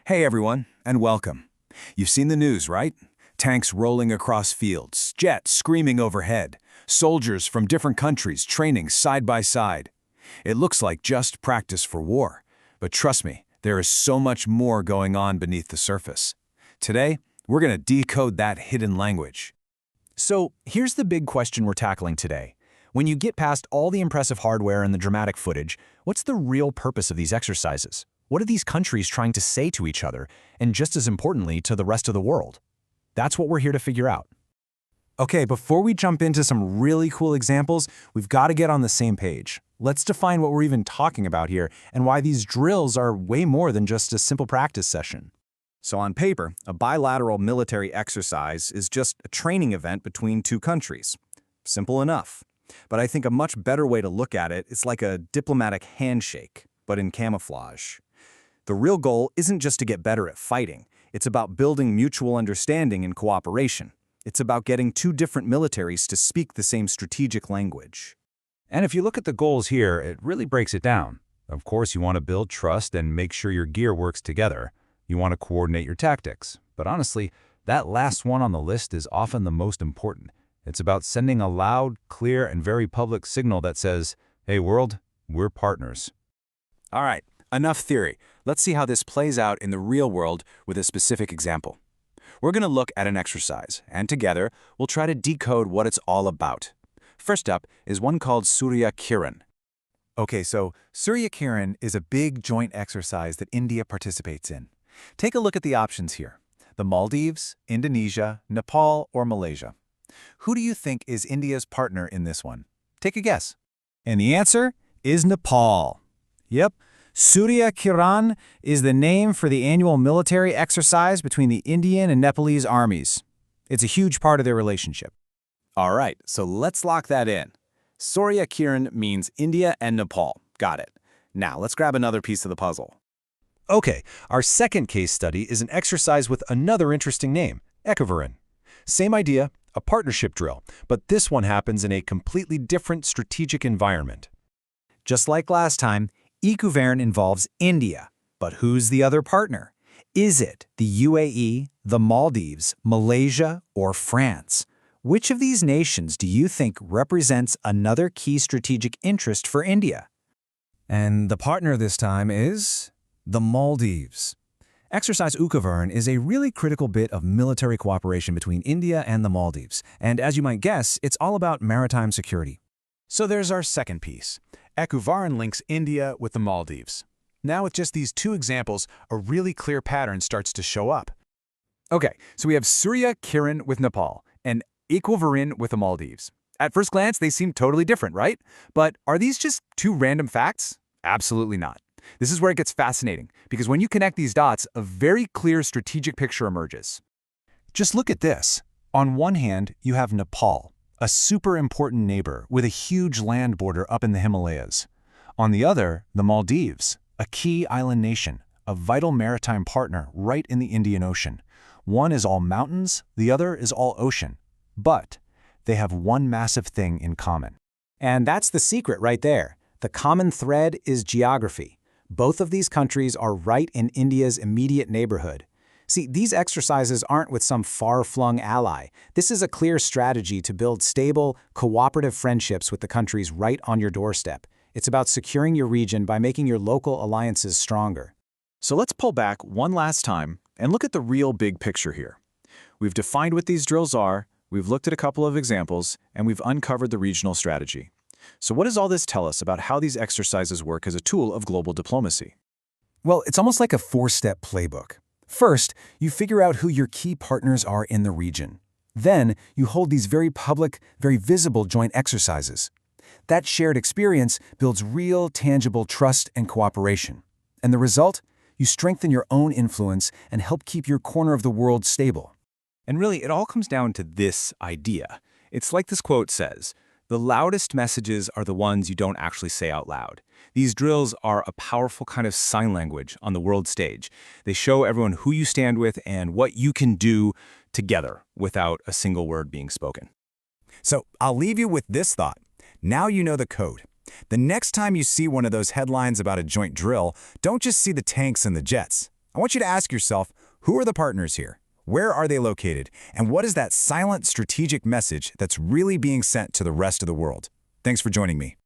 Hey everyone, and welcome. You've seen the news, right? Tanks rolling across fields, jets screaming overhead, soldiers from different countries training side by side. It looks like just practice for war, but trust me, there is so much more going on beneath the surface. Today, we're going to decode that hidden language. So here's the big question we're tackling today. When you get past all the impressive hardware and the dramatic footage, what's the real purpose of these exercises? What are these countries trying to say to each other, and just as importantly, to the rest of the world? That's what we're here to figure out. Okay, before we jump into some really cool examples, we've got to get on the same page. Let's define what we're even talking about here and why these drills are way more than just a simple practice session. So on paper, a bilateral military exercise is just a training event between two countries. Simple enough. But I think a much better way to look at it is like a diplomatic handshake, but in camouflage. The real goal isn't just to get better at fighting. It's about building mutual understanding and cooperation. It's about getting two different militaries to speak the same strategic language. And if you look at the goals here, it really breaks it down. Of course, you want to build trust and make sure your gear works together. You want to coordinate your tactics. But honestly, that last one on the list is often the most important. It's about sending a loud, clear, and very public signal that says, "Hey world, we're partners." All right, enough theory. Let's see how this plays out in the real world with a specific example. We're going to look at an exercise, and together, we'll try to decode what it's all about. First up is one called Suryakiran. Okay, so Suryakiran is a big joint exercise that India participates in. Take a look at the options here. The Maldives, Indonesia, Nepal, or Malaysia. Who do you think is India's partner in this one? Take a guess. And the answer is Nepal. Yep, Suryakiran is the name for the annual military exercise between the Indian and Nepalese armies. It's a huge part of their relationship. All right, so let's lock that in. Suryakiran means India and Nepal. Got it. Now, let's grab another piece of the puzzle. Okay, our second case study is an exercise with another interesting name, Ekuvarin. Same idea, a partnership drill, but this one happens in a completely different strategic environment. Just like last time, Ekuvarin involves India. But who's the other partner? Is it the UAE, the Maldives, Malaysia, or France? Which of these nations do you think represents another key strategic interest for India? And the partner this time is the Maldives. Exercise Ekuvarin is a really critical bit of military cooperation between India and the Maldives, and as you might guess, it's all about maritime security. So there's our second piece. Ekuvarin links India with the Maldives. Now with just these two examples, a really clear pattern starts to show up. Okay, so we have Suryakiran with Nepal and Ekuvarin with the Maldives. At first glance, they seem totally different, right? But are these just two random facts? Absolutely not. This is where it gets fascinating, because when you connect these dots, a very clear strategic picture emerges. Just look at this. On one hand, you have Nepal, a super important neighbor with a huge land border up in the Himalayas. On the other, the Maldives, a key island nation, a vital maritime partner right in the Indian Ocean. One is all mountains, the other is all ocean. But they have one massive thing in common. And that's the secret right there. The common thread is geography. Both of these countries are right in India's immediate neighborhood. See, these exercises aren't with some far-flung ally. This is a clear strategy to build stable, cooperative friendships with the countries right on your doorstep. It's about securing your region by making your local alliances stronger. So let's pull back one last time and look at the real big picture here. We've defined what these drills are, we've looked at a couple of examples, and we've uncovered the regional strategy. So what does all this tell us about how these exercises work as a tool of global diplomacy? Well, it's almost like a four-step playbook. First, you figure out who your key partners are in the region. Then, you hold these very public, very visible joint exercises. That shared experience builds real, tangible trust and cooperation. And the result? You strengthen your own influence and help keep your corner of the world stable. And really, it all comes down to this idea. It's like this quote says, "The loudest messages are the ones you don't actually say out loud." These drills are a powerful kind of sign language on the world stage. They show everyone who you stand with and what you can do together without a single word being spoken. So I'll leave you with this thought. Now you know the code. The next time you see one of those headlines about a joint drill, don't just see the tanks and the jets. I want you to ask yourself, who are the partners here? Where are they located? And what is that silent strategic message that's really being sent to the rest of the world? Thanks for joining me.